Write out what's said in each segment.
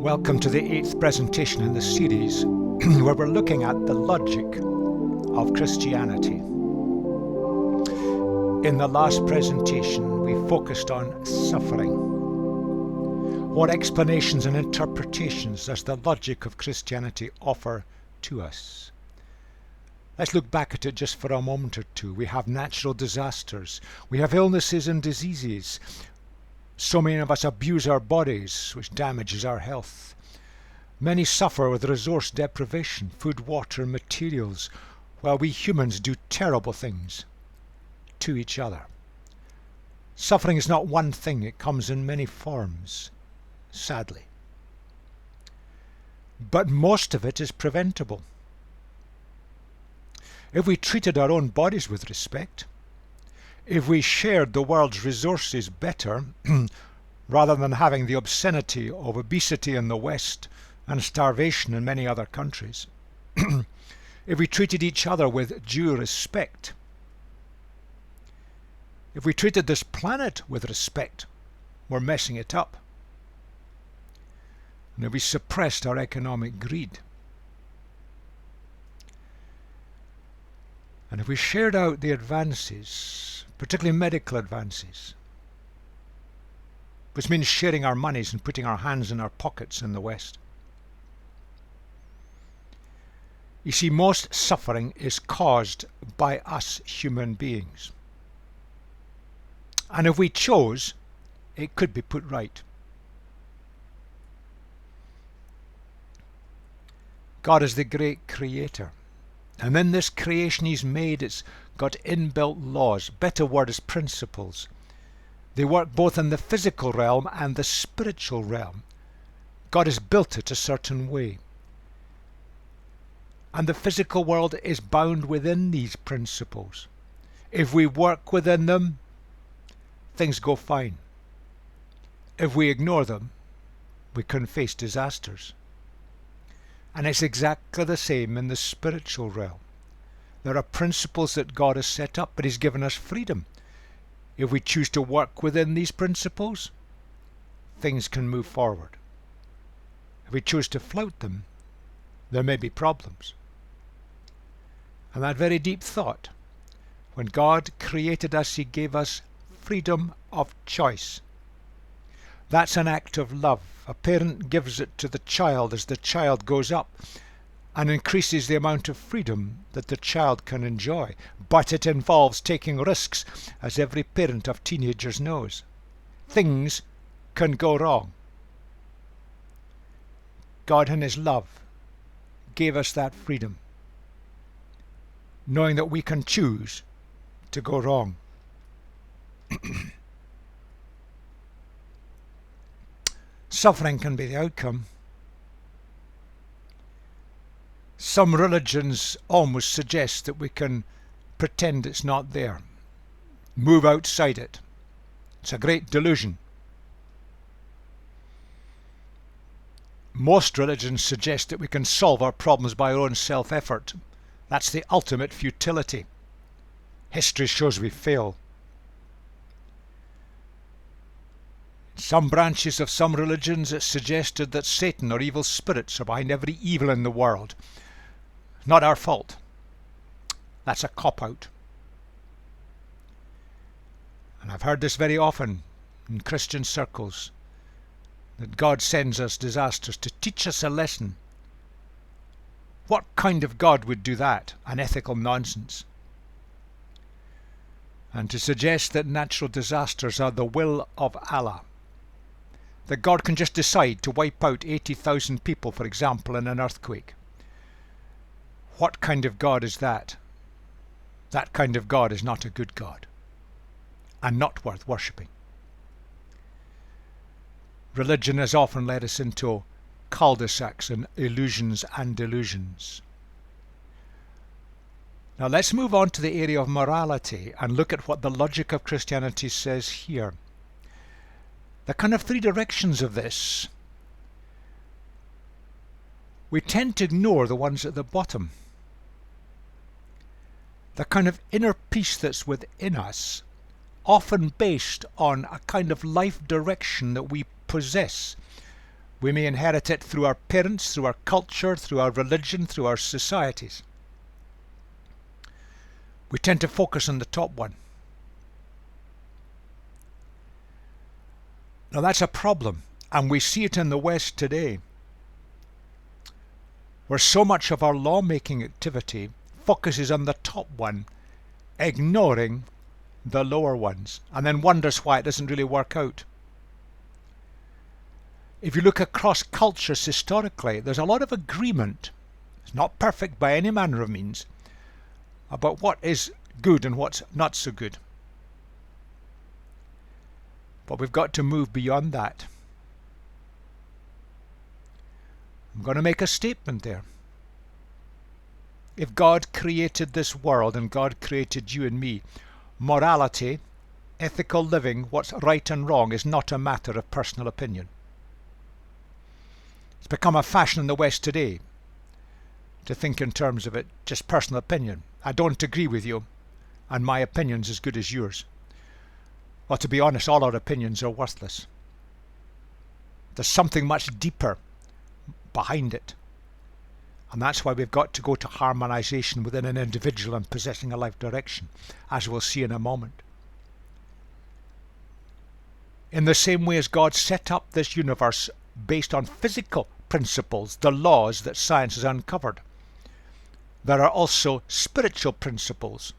Welcome to the 8th presentation in the series where we're looking at the logic of Christianity. In the last presentation we focused on suffering. What explanations and interpretations does the logic of Christianity offer to us? Let's look back at it just for a moment or two. We have natural disasters. We have illnesses and diseases. So many of us abuse our bodies, which damages our health. Many suffer with resource deprivation, food, water, and materials, while we humans do terrible things to each other. Suffering is not one thing, it comes in many forms, sadly. But most of it is preventable. If we treated our own bodies with respect, if we shared the world's resources better, rather than having the obscenity of obesity in the West and starvation in many other countries, if we treated each other with due respect, if we treated this planet with respect, we're messing it up. And if we suppressed our economic greed, and if we shared out the advances, particularly medical advances, which means sharing our monies and putting our hands in our pockets in the West. You see, most suffering is caused by us human beings. And if we chose, it could be put right. God is the great creator. And in this creation he's made, it's got inbuilt laws. Better word is principles. They work both in the physical realm and the spiritual realm. God has built it a certain way. And the physical world is bound within these principles. If we work within them, things go fine. If we ignore them, we can face disasters. And it's exactly the same in the spiritual realm. There are principles that God has set up, but he's given us freedom. If we choose to work within these principles, things can move forward. If we choose to flout them, there may be problems. And that very deep thought, when God created us, he gave us freedom of choice. That's an act of love. A parent gives it to the child as the child grows up and increases the amount of freedom that the child can enjoy. But it involves taking risks, as every parent of teenagers knows. Things can go wrong. God in his love gave us that freedom, knowing that we can choose to go wrong. Suffering can be the outcome. Some religions almost suggest that we can pretend it's not there, move outside it. It's a great delusion. Most religions suggest that we can solve our problems by our own self-effort. That's the ultimate futility. History shows we fail. Some branches of some religions it's suggested that Satan or evil spirits are behind every evil in the world. Not our fault. That's a cop-out. And I've heard this very often in Christian circles, that God sends us disasters to teach us a lesson. What kind of God would do that? Unethical nonsense. And to suggest that natural disasters are the will of Allah, that God can just decide to wipe out 80,000 people, for example, in an earthquake. What kind of God is that? That kind of God is not a good God, and not worth worshipping. Religion has often led us into cul-de-sacs and illusions and delusions. Now let's move on to the area of morality and look at what the logic of Christianity says here. The kind of three directions of this, we tend to ignore the ones at the bottom. The kind of inner peace that's within us, often based on a kind of life direction that we possess, We may inherit it through our parents, through our culture, through our religion, through our societies. We tend to focus on the top one. Now that's a problem, and we see it in the West today, where so much of our lawmaking activity focuses on the top one, ignoring the lower ones, and then wonders why it doesn't really work out. If you look across cultures historically, there's a lot of agreement, it's not perfect by any manner of means, about what is good and what's not so good. But we've got to move beyond that. I'm going to make a statement there. If God created this world and God created you and me, morality, ethical living, what's right and wrong is not a matter of personal opinion. It's become a fashion in the West today to think in terms of it, just personal opinion. I don't agree with you, and my opinion's as good as yours. Well, to be honest, all our opinions are worthless. There's something much deeper behind it. And that's why we've got to go to harmonization within an individual and possessing a life direction, as we'll see in a moment. In the same way as God set up this universe based on physical principles, the laws that science has uncovered, there are also spiritual principles,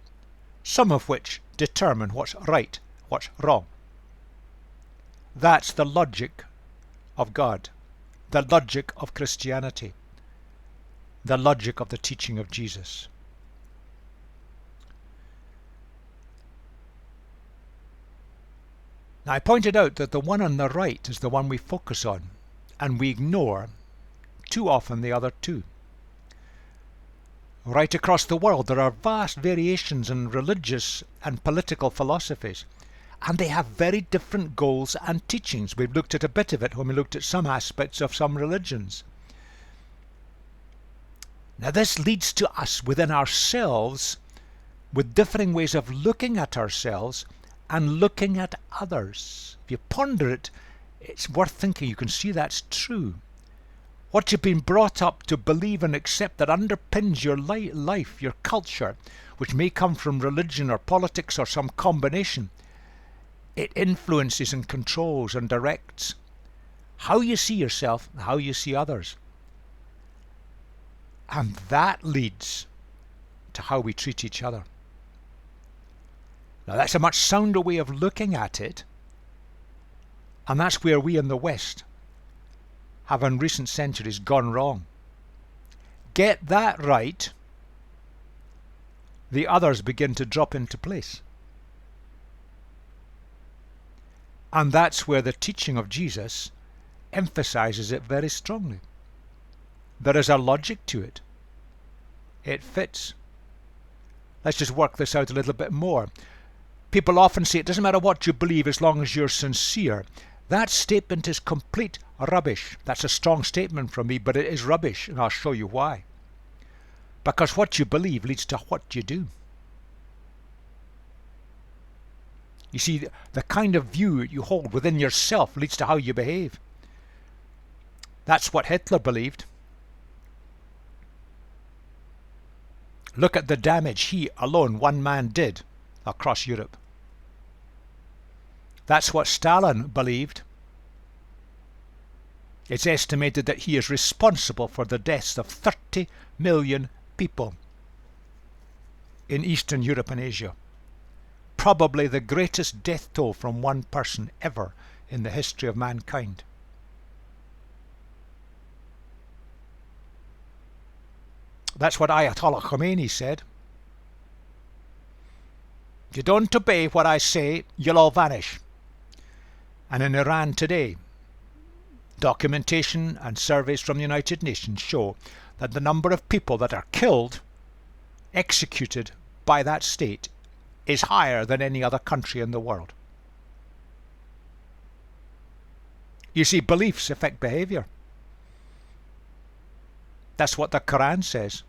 some of which determine what's right, what's wrong. That's the logic of God, the logic of Christianity, the logic of the teaching of Jesus. Now, I pointed out that the one on the right is the one we focus on, and we ignore too often the other two. Right across the world there are vast variations in religious and political philosophies, and they have very different goals and teachings. We've looked at a bit of it when we looked at some aspects of some religions. Now this leads to us within ourselves with differing ways of looking at ourselves and looking at others. If you ponder it, it's worth thinking. You can see that's true. What you've been brought up to believe and accept that underpins your life, your culture, which may come from religion or politics or some combination, it influences and controls and directs how you see yourself and how you see others. And that leads to how we treat each other. Now that's a much sounder way of looking at it, and that's where we in the West have in recent centuries gone wrong. Get that right, the others begin to drop into place. And that's where the teaching of Jesus emphasizes it very strongly. There is a logic to it. It fits. Let's just work this out a little bit more. People often say it doesn't matter what you believe as long as you're sincere. That statement is complete rubbish. That's a strong statement from me, but it is rubbish, and I'll show you why. Because what you believe leads to what you do. You see, the kind of view you hold within yourself leads to how you behave. That's what Hitler believed. Look at the damage he alone, one man, did across Europe. That's what Stalin believed. It's estimated that he is responsible for the deaths of 30 million people in Eastern Europe and Asia. Probably the greatest death toll from one person ever in the history of mankind. That's what Ayatollah Khomeini said. If you don't obey what I say, you'll all vanish. And in Iran today, documentation and surveys from the United Nations show that the number of people that are killed, executed by that state, is higher than any other country in the world. You see, beliefs affect behavior. That's what the Quran says.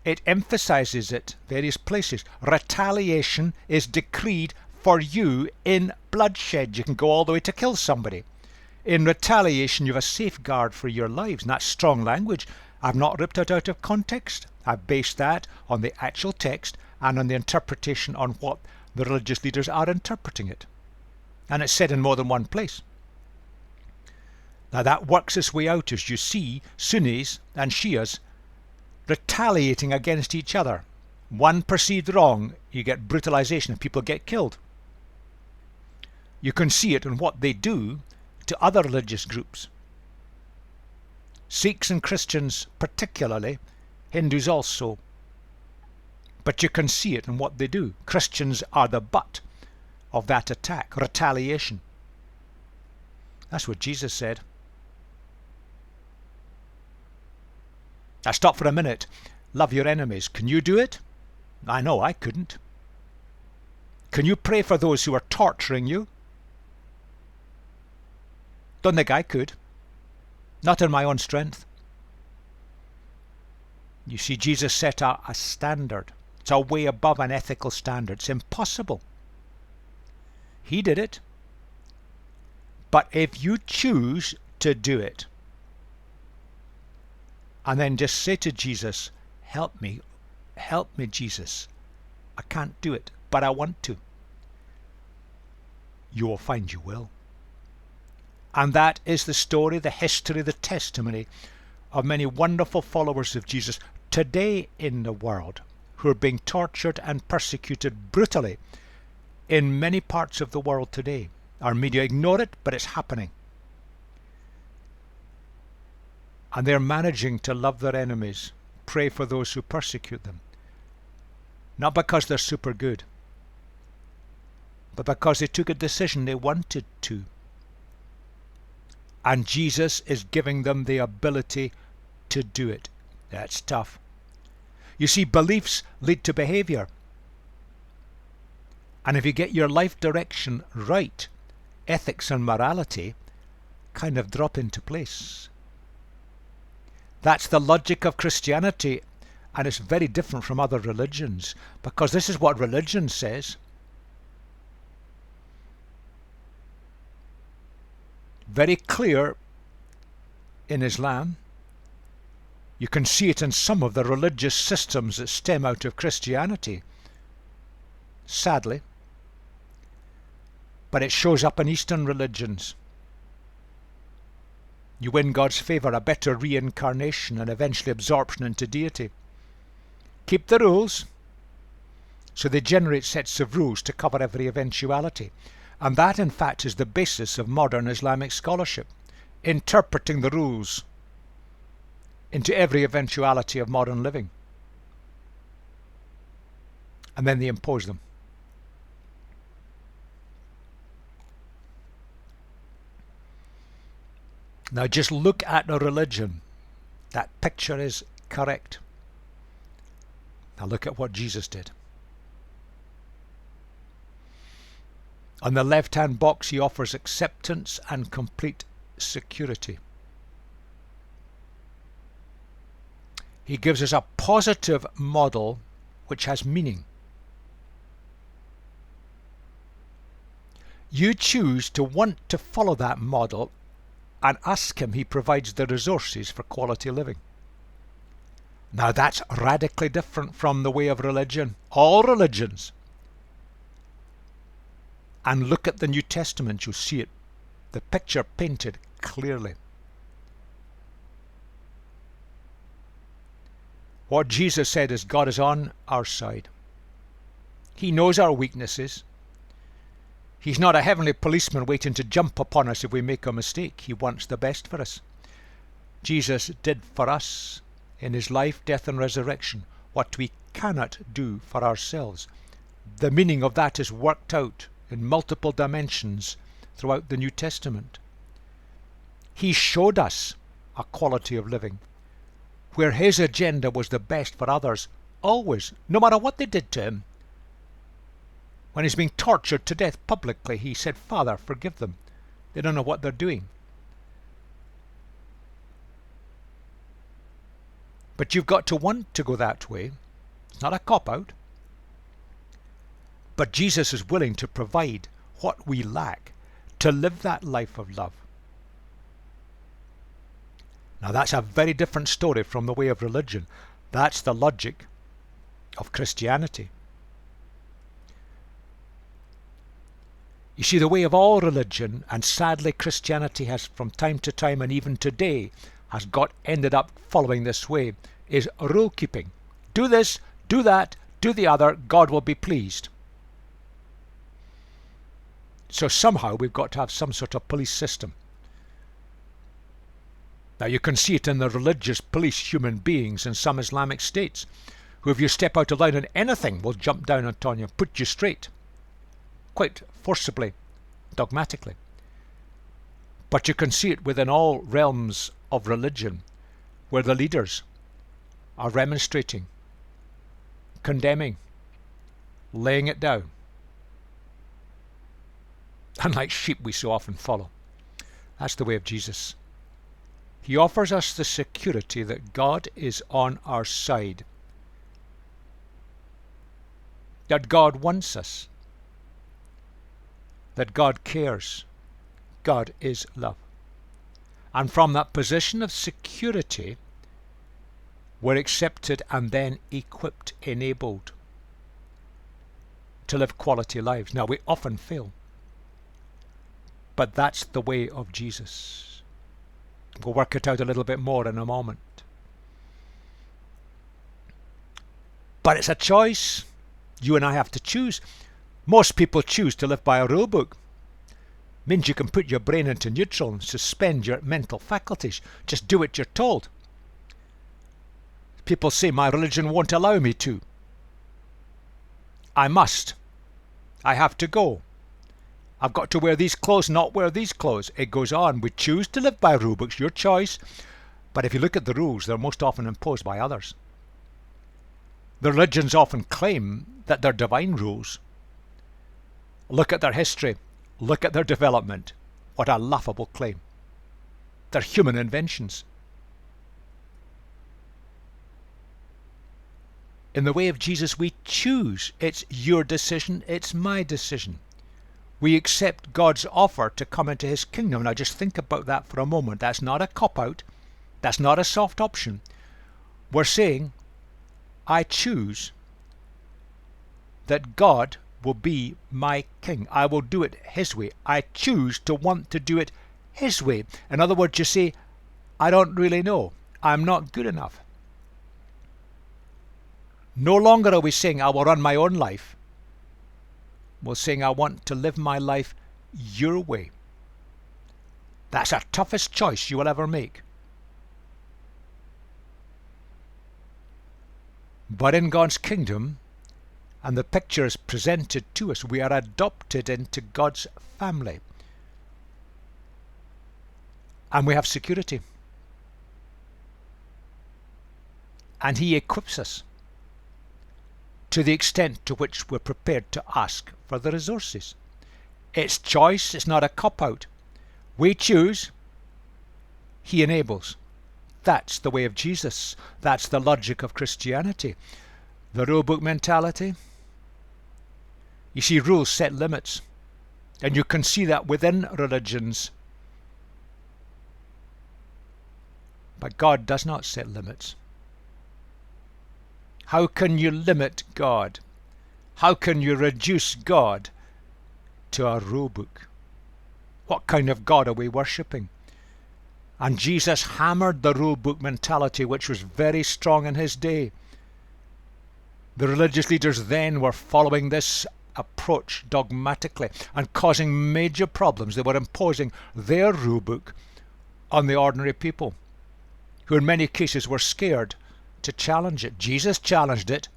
It emphasizes it various places. Retaliation is decreed for you in bloodshed. You can go all the way to kill somebody. In retaliation, you have a safeguard for your lives. And that's strong language. I've not ripped it out of context. I've based that on the actual text and on the interpretation on what the religious leaders are interpreting it. And it's said in more than one place. Now that works its way out as you see Sunnis and Shias retaliating against each other. One perceived wrong, you get brutalization and people get killed. You can see it in what they do to other religious groups. Sikhs and Christians particularly, Hindus also. But you can see it in what they do. Christians are the butt of that attack, retaliation. That's what Jesus said. Now stop for a minute. Love your enemies. Can you do it? I know I couldn't. Can you pray for those who are torturing you? Don't think I could. Not in my own strength. You see, Jesus set a standard. It's a way above an ethical standard. It's impossible. He did it. But if you choose to do it, and then just say to Jesus, help me, Jesus. I can't do it, but I want to. You will find you will. And that is the story, the history, the testimony of many wonderful followers of Jesus today in the world who are being tortured and persecuted brutally in many parts of the world today. Our media ignore it, but it's happening. And they're managing to love their enemies, pray for those who persecute them. Not because they're super good, but because they took a decision they wanted to. And Jesus is giving them the ability to do it. That's tough. You see, beliefs lead to behavior. And if you get your life direction right, ethics and morality kind of drop into place. That's the logic of Christianity, and it's very different from other religions, because this is what religion says. Very clear in Islam. You can see it in some of the religious systems that stem out of Christianity, sadly. But it shows up in Eastern religions. You win God's favour, a better reincarnation and eventually absorption into deity. Keep the rules. So they generate sets of rules to cover every eventuality. And that, in fact, is the basis of modern Islamic scholarship, interpreting the rules into every eventuality of modern living. And then they impose them. Now just look at the religion. That picture is correct. Now look at what Jesus did. On the left-hand box, he offers acceptance and complete security. He gives us a positive model which has meaning. You choose to want to follow that model and ask him. He provides the resources for quality living. Now that's radically different from the way of religion. All religions. And look at the New Testament, you'll see it. The picture painted clearly. What Jesus said is God is on our side. He knows our weaknesses. He's not a heavenly policeman waiting to jump upon us if we make a mistake. He wants the best for us. Jesus did for us in his life, death and resurrection what we cannot do for ourselves. The meaning of that is worked out in multiple dimensions throughout the New Testament. He showed us a quality of living where his agenda was the best for others, always, no matter what they did to him. When he's being tortured to death publicly, he said, Father, forgive them. They don't know what they're doing. But you've got to want to go that way. It's not a cop-out. But Jesus is willing to provide what we lack to live that life of love. Now that's a very different story from the way of religion. That's the logic of Christianity. You see, the way of all religion, and sadly Christianity has from time to time and even today has ended up following this way, is rule keeping. Do this, do that, do the other, God will be pleased. So somehow we've got to have some sort of police system. Now you can see it in the religious police human beings in some Islamic states, who if you step out of line on anything will jump down on you and put you straight. Quite forcibly, dogmatically. But you can see it within all realms of religion, where the leaders are remonstrating, condemning, laying it down. And like sheep we so often follow. That's the way of Jesus. He offers us the security that God is on our side, that God wants us, that God cares. God is love. And from that position of security, we're accepted and then equipped, enabled to live quality lives. Now, we often fail, but that's the way of Jesus. We'll work it out a little bit more in a moment. But it's a choice. You and I have to choose. Most people choose to live by a rule book. Means you can put your brain into neutral and suspend your mental faculties. Just do what you're told. People say, my religion won't allow me to. I must. I have to go. I've got to wear these clothes, not wear these clothes. It goes on. We choose to live by rule books, your choice. But if you look at the rules, they're most often imposed by others. The religions often claim that they're divine rules. Look at their history. Look at their development. What a laughable claim. They're human inventions. In the way of Jesus, we choose. It's your decision. It's my decision. We accept God's offer to come into his kingdom. Now just think about that for a moment. That's not a cop-out. That's not a soft option. We're saying, I choose that God will be my king. I will do it his way. I choose to want to do it his way. In other words, you say, I don't really know. I'm not good enough. No longer are we saying, I will run my own life. We're saying, I want to live my life your way. That's the toughest choice you will ever make. But in God's kingdom, and the picture is presented to us, we are adopted into God's family. And we have security. And he equips us to the extent to which we're prepared to ask for the resources. It's choice, it's not a cop-out. We choose, he enables. That's the way of Jesus. That's the logic of Christianity. The rule book mentality. You see, rules set limits. And you can see that within religions. But God does not set limits. How can you limit God? How can you reduce God to a rule book? What kind of God are we worshipping? And Jesus hammered the rule book mentality, which was very strong in his day. The religious leaders then were following this approach dogmatically and causing major problems. They were imposing their rule book on the ordinary people, who in many cases were scared to challenge it. Jesus challenged it.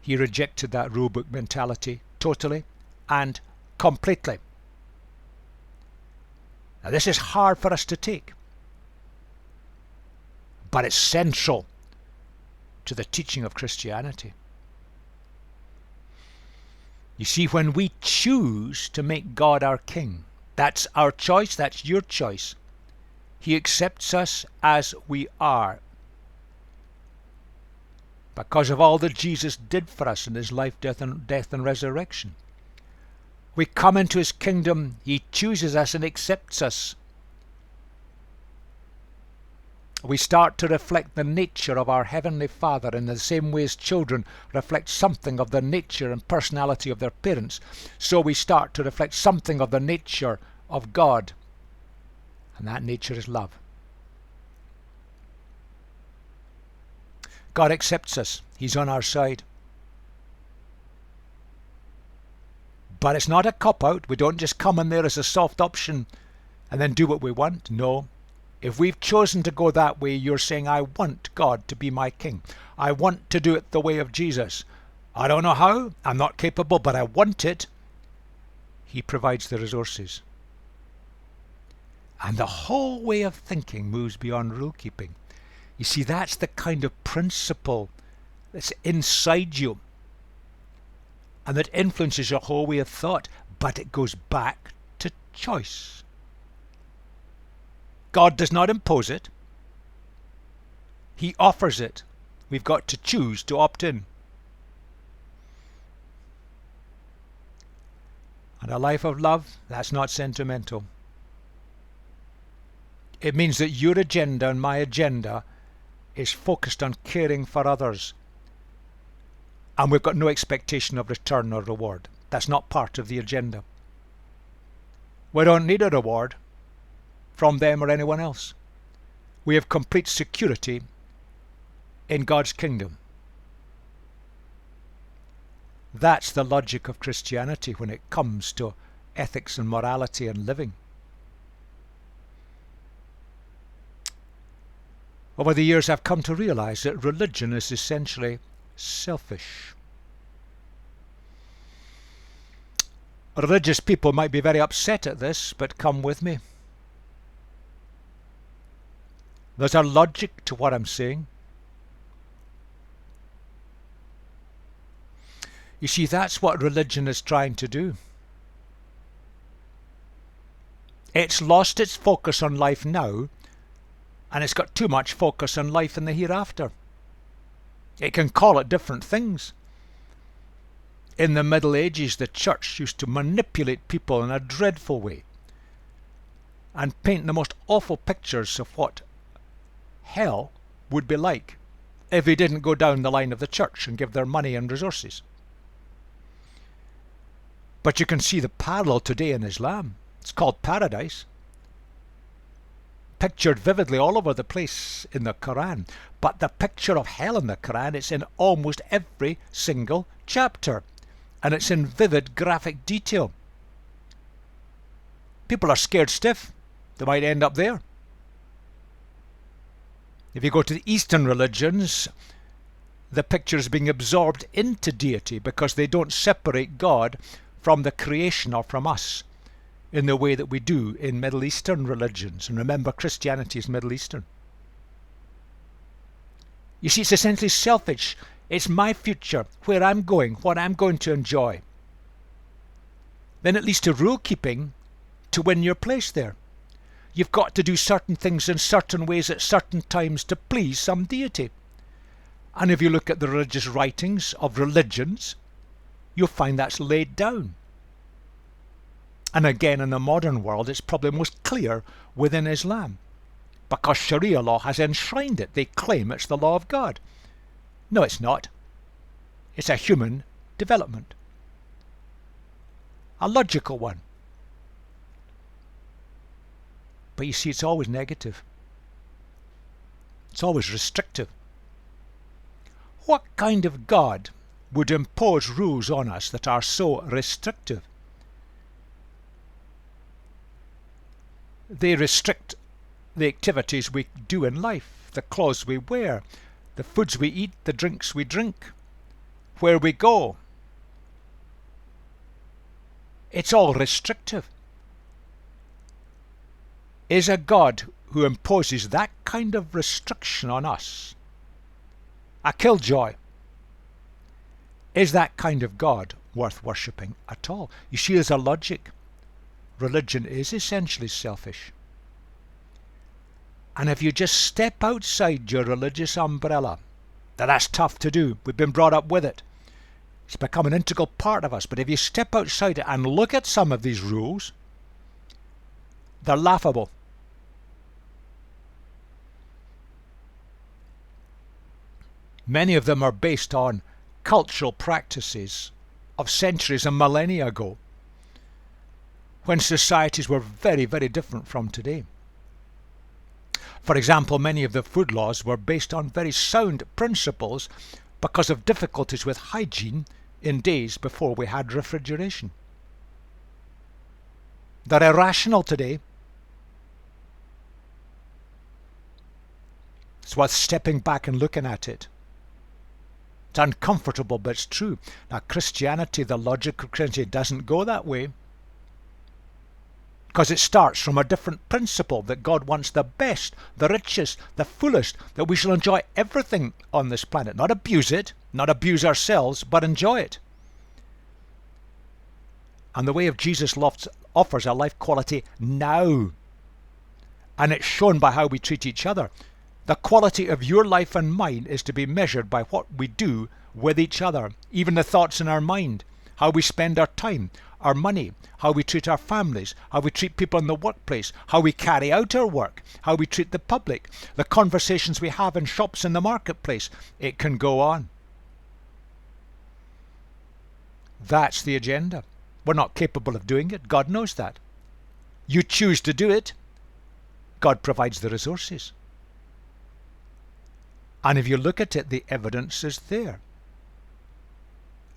He rejected that rule book mentality totally and completely. Now this is hard for us to take, but it's central to the teaching of Christianity. You see, when we choose to make God our king, that's our choice, that's your choice. He accepts us as we are, because of all that Jesus did for us in his life, death and resurrection. We come into his kingdom, he chooses us and accepts us. We start to reflect the nature of our Heavenly Father in the same way as children reflect something of the nature and personality of their parents. So we start to reflect something of the nature of God. And that nature is love. God accepts us. He's on our side. But it's not a cop-out. We don't just come in there as a soft option and then do what we want. No. If we've chosen to go that way, you're saying, I want God to be my king. I want to do it the way of Jesus. I don't know how. I'm not capable, but I want it. He provides the resources. And the whole way of thinking moves beyond rule keeping. You see, that's the kind of principle that's inside you and that influences your whole way of thought, but it goes back to choice. God does not impose it. He offers it. We've got to choose to opt in. And a life of love, that's not sentimental. It means that your agenda and my agenda is focused on caring for others. And we've got no expectation of return or reward. That's not part of the agenda. We don't need a reward from them or anyone else. We have complete security in God's kingdom. That's the logic of Christianity when it comes to ethics and morality and living. Over the years I've come to realize that religion is essentially selfish. Religious people might be very upset at this, but come with me. There's a logic to what I'm saying. You see, that's what religion is trying to do. It's lost its focus on life now, and it's got too much focus on life in the hereafter. It can call it different things. In the Middle Ages, the church used to manipulate people in a dreadful way and paint the most awful pictures of what hell would be like if they didn't go down the line of the church and give their money and resources. But you can see the parallel today in Islam. It's called paradise. Pictured vividly all over the place in the Quran. But the picture of hell in the Quran, it's in almost every single chapter. And it's in vivid graphic detail. People are scared stiff. They might end up there. If you go to the Eastern religions, the picture is being absorbed into deity because they don't separate God from the creation or from us in the way that we do in Middle Eastern religions. And remember, Christianity is Middle Eastern. You see, it's essentially selfish. It's my future, where I'm going, what I'm going to enjoy. Then it leads to rule keeping to win your place there. You've got to do certain things in certain ways at certain times to please some deity. And if you look at the religious writings of religions, you'll find that's laid down. And again, in the modern world, it's probably most clear within Islam, because Sharia law has enshrined it. They claim it's the law of God. No, it's not. It's a human development. A logical one. But you see, it's always negative. It's always restrictive. What kind of God would impose rules on us that are so restrictive? They restrict the activities we do in life, the clothes we wear, the foods we eat, the drinks we drink, where we go. It's all restrictive. Is a God who imposes that kind of restriction on us a killjoy? Is that kind of God worth worshipping at all? You see, there's a logic. Religion is essentially selfish. And if you just step outside your religious umbrella, that's tough to do. We've been brought up with it. It's become an integral part of us. But if you step outside it and look at some of these rules, they're laughable. Many of them are based on cultural practices of centuries and millennia ago, when societies were very, very different from today. For example, many of the food laws were based on very sound principles because of difficulties with hygiene in days before we had refrigeration. They're irrational today. It's worth stepping back and looking at it. It's uncomfortable, but it's true. Now, Christianity, the logic of Christianity, doesn't go that way, because it starts from a different principle, that God wants the best, the richest, the fullest, that we shall enjoy everything on this planet. Not abuse it, not abuse ourselves, but enjoy it. And the way of Jesus offers a life quality now. And it's shown by how we treat each other. The quality of your life and mine is to be measured by what we do with each other, even the thoughts in our mind, how we spend our time, our money, how we treat our families, how we treat people in the workplace, how we carry out our work, how we treat the public, the conversations we have in shops in the marketplace. It can go on. That's the agenda. We're not capable of doing it. God knows that. You choose to do it. God provides the resources. And if you look at it, the evidence is there.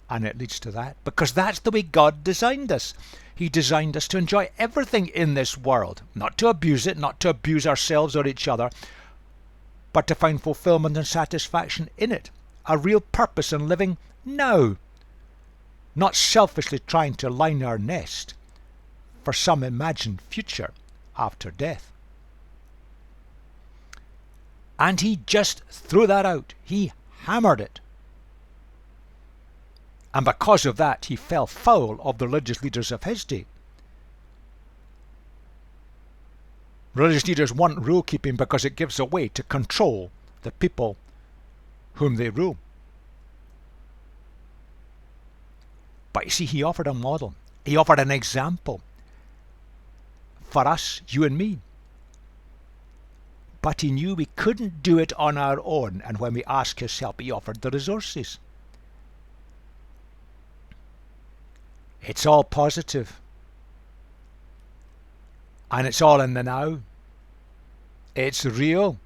And it leads to that, because that's the way God designed us. He designed us to enjoy everything in this world, not to abuse it, not to abuse ourselves or each other, but to find fulfillment and satisfaction in it, a real purpose in living now, not selfishly trying to line our nest for some imagined future after death. And he just threw that out. He hammered it. And because of that, he fell foul of the religious leaders of his day. Religious leaders want rule keeping because it gives a way to control the people whom they rule. But you see, he offered a model. He offered an example for us, you and me. But he knew we couldn't do it on our own. And when we asked his help, he offered the resources. It's all positive. And it's all in the now. It's real.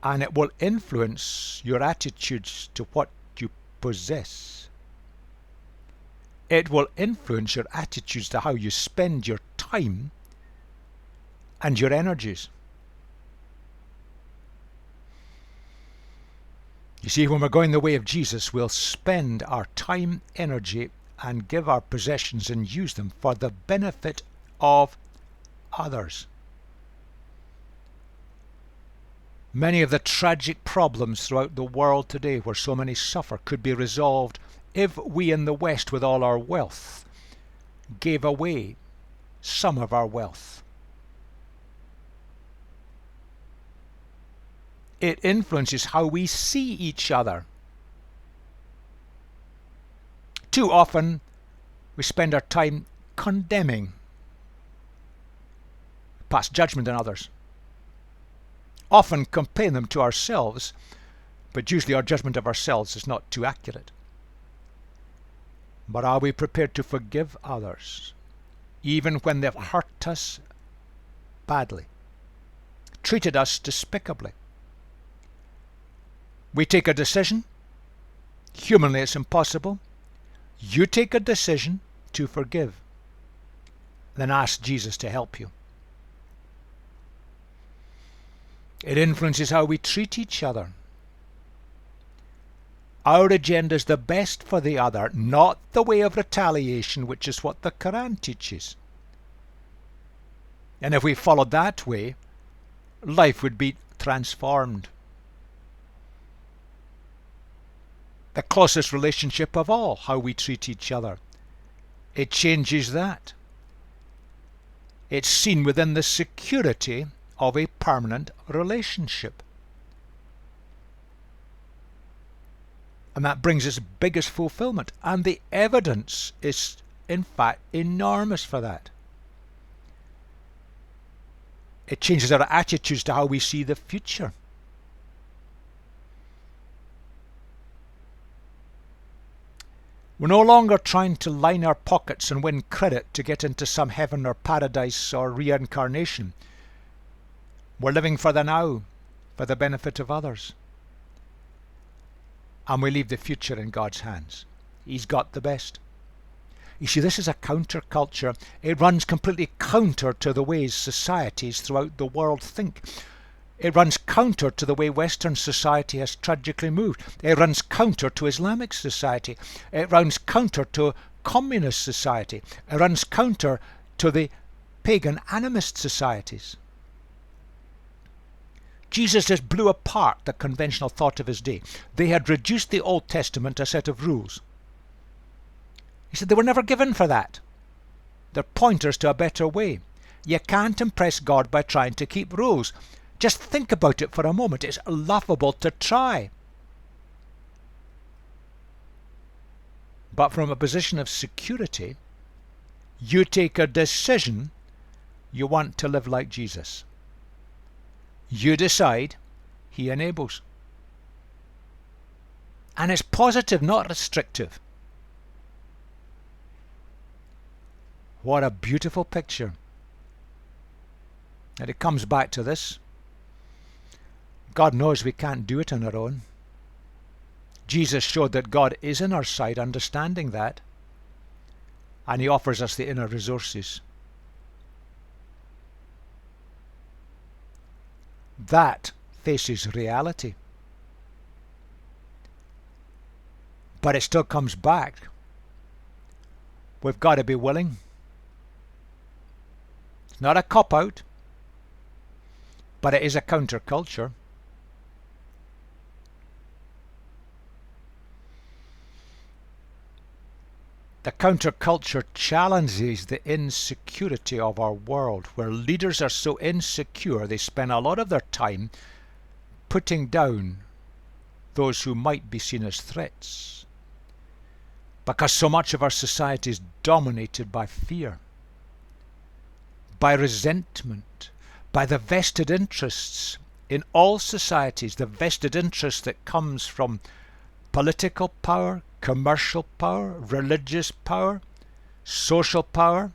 And it will influence your attitudes to what you possess. It will influence your attitudes to how you spend your time and your energies. You see, when we're going the way of Jesus, we'll spend our time, energy, and give our possessions and use them for the benefit of others. Many of the tragic problems throughout the world today where so many suffer could be resolved if we in the West, with all our wealth, gave away some of our wealth. It influences how we see each other. Too often we spend our time condemning, pass judgment on others, often comparing them to ourselves, but usually our judgment of ourselves is not too accurate. But are we prepared to forgive others, even when they've hurt us badly, treated us despicably? We take a decision. Humanly, it's impossible. You take a decision to forgive. Then ask Jesus to help you. It influences how we treat each other. Our agenda is the best for the other, not the way of retaliation, which is what the Quran teaches. And if we followed that way, life would be transformed. The closest relationship of all, how we treat each other. It changes that. It's seen within the security of a permanent relationship. And that brings its biggest fulfillment. And the evidence is, in fact, enormous for that. It changes our attitudes to how we see the future. We're no longer trying to line our pockets and win credit to get into some heaven or paradise or reincarnation. We're living for the now, for the benefit of others. And we leave the future in God's hands. He's got the best. You see, this is a counterculture. It runs completely counter to the ways societies throughout the world think. It runs counter to the way Western society has tragically moved. It runs counter to Islamic society. It runs counter to communist society. It runs counter to the pagan animist societies. Jesus just blew apart the conventional thought of his day. They had reduced the Old Testament to a set of rules. He said they were never given for that. They're pointers to a better way. You can't impress God by trying to keep rules. Just think about it for a moment. It's laughable to try. But from a position of security, you take a decision you want to live like Jesus. You decide, he enables. And it's positive, not restrictive. What a beautiful picture. And it comes back to this. God knows we can't do it on our own. Jesus showed that God is in our side, understanding that. And he offers us the inner resources. That faces reality. But it still comes back. We've got to be willing. It's not a cop-out, but it is a counterculture. The counterculture challenges the insecurity of our world, where leaders are so insecure they spend a lot of their time putting down those who might be seen as threats. Because so much of our society is dominated by fear, by resentment, by the vested interests. In all societies, the vested interest that comes from political power, commercial power, religious power, social power.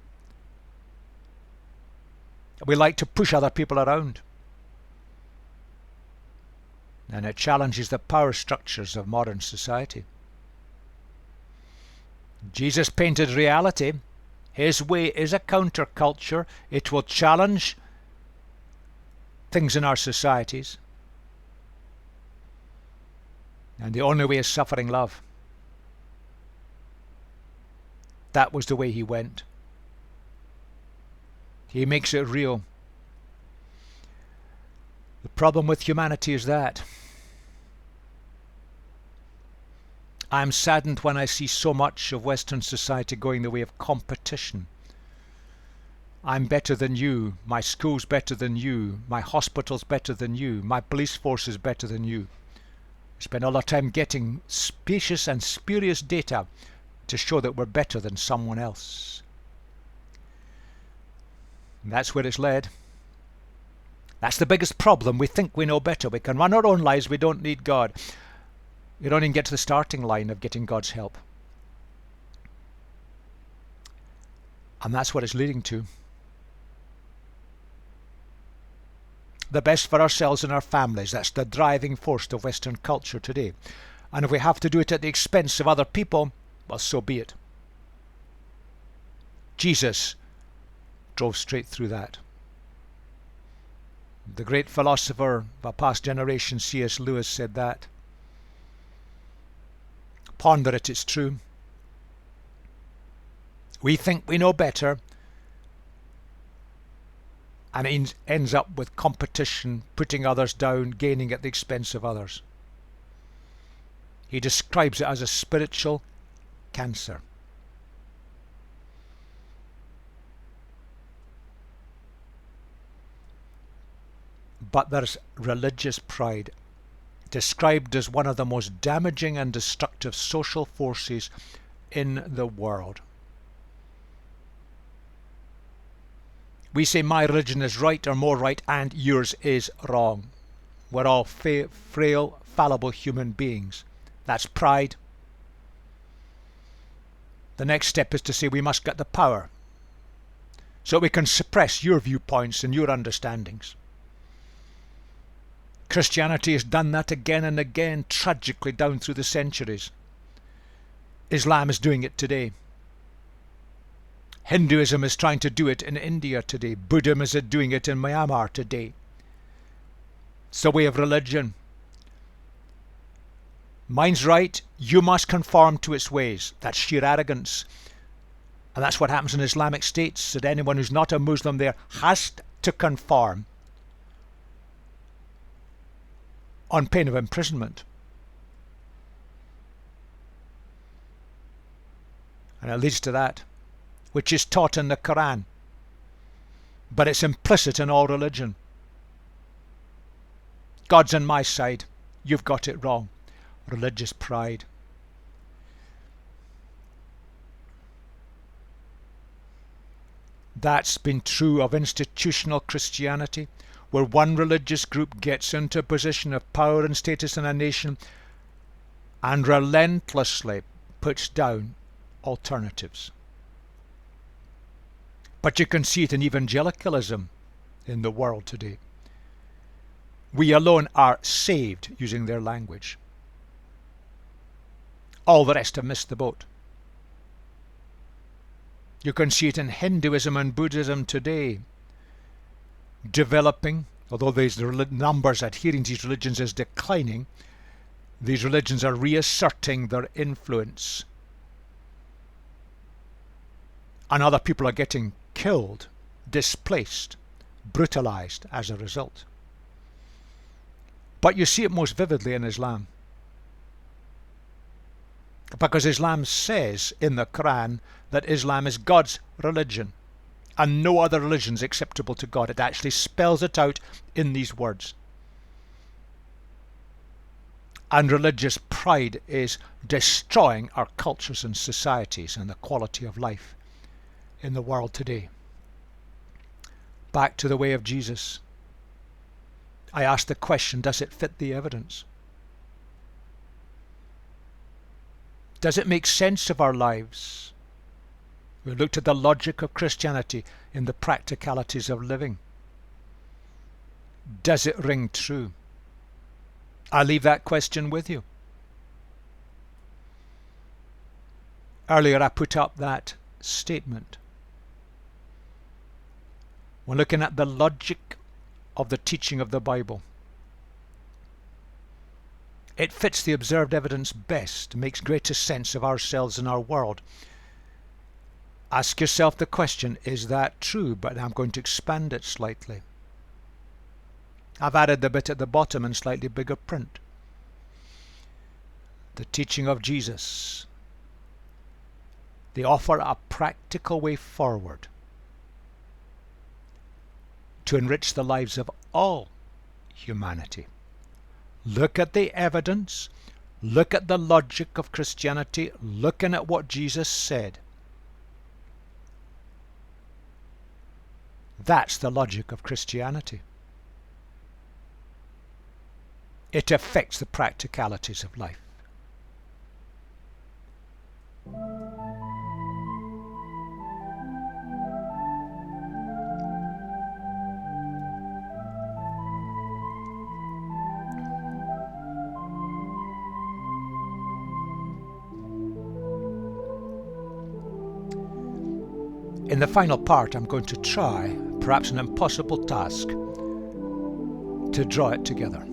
We like to push other people around. And it challenges the power structures of modern society. Jesus painted reality. His way is a counterculture. It will challenge things in our societies. And the only way is suffering love. That was the way he went. He makes it real. The problem with humanity is that I'm saddened when I see so much of Western society going the way of competition. I'm better than you, my school's better than you, my hospital's better than you, my police force is better than you. I spend all our time getting specious and spurious data to show that we're better than someone else. And that's where it's led. That's the biggest problem. We think we know better. We can run our own lives. We don't need God. You don't even get to the starting line of getting God's help. And that's what it's leading to. The best for ourselves and our families. That's the driving force of Western culture today. And if we have to do it at the expense of other people, well, so be it. Jesus drove straight through that. The great philosopher of a past generation, C.S. Lewis, said that. Ponder it, it's true. We think we know better, and it ends up with competition, putting others down, gaining at the expense of others. He describes it as a spiritual cancer. But there's religious pride, described as one of the most damaging and destructive social forces in the world. We say my religion is right or more right and yours is wrong. We're all frail, fallible human beings. That's pride. The next step is to say we must get the power so we can suppress your viewpoints and your understandings. Christianity has done that again and again, tragically down through the centuries. Islam is doing it today. Hinduism is trying to do it in India today. Buddhism is doing it in Myanmar today. It's the way of religion. Mine's right, you must conform to its ways. That's sheer arrogance. And that's what happens in Islamic states, that anyone who's not a Muslim there has to conform on pain of imprisonment. And it leads to that, which is taught in the Quran, but it's implicit in all religion. God's on my side, you've got it wrong. Religious pride. That's been true of institutional Christianity, where one religious group gets into a position of power and status in a nation and relentlessly puts down alternatives. But you can see it in evangelicalism in the world today. We alone are saved, using their language. All the rest have missed the boat. You can see it in Hinduism and Buddhism today, developing, although the numbers adhering to these religions is declining, these religions are reasserting their influence. And other people are getting killed, displaced, brutalized as a result. But you see it most vividly in Islam. Because Islam says in the Quran that Islam is God's religion and no other religion is acceptable to God. It actually spells it out in these words. And religious pride is destroying our cultures and societies and the quality of life in the world today. Back to the way of Jesus. I ask the question, does it fit the evidence? Does it make sense of our lives? We looked at the logic of Christianity in the practicalities of living. Does it ring true? I leave that question with you. Earlier I put up that statement. We're looking at the logic of the teaching of the Bible. It fits the observed evidence best, makes greatest sense of ourselves and our world. Ask yourself the question, is that true? But I'm going to expand it slightly. I've added the bit at the bottom in slightly bigger print. The teaching of Jesus. They offer a practical way forward to enrich the lives of all humanity. Look at the evidence, look at the logic of Christianity, looking at what Jesus said. That's the logic of Christianity. It affects the practicalities of life. In the final part, I'm going to try, perhaps an impossible task, to draw it together.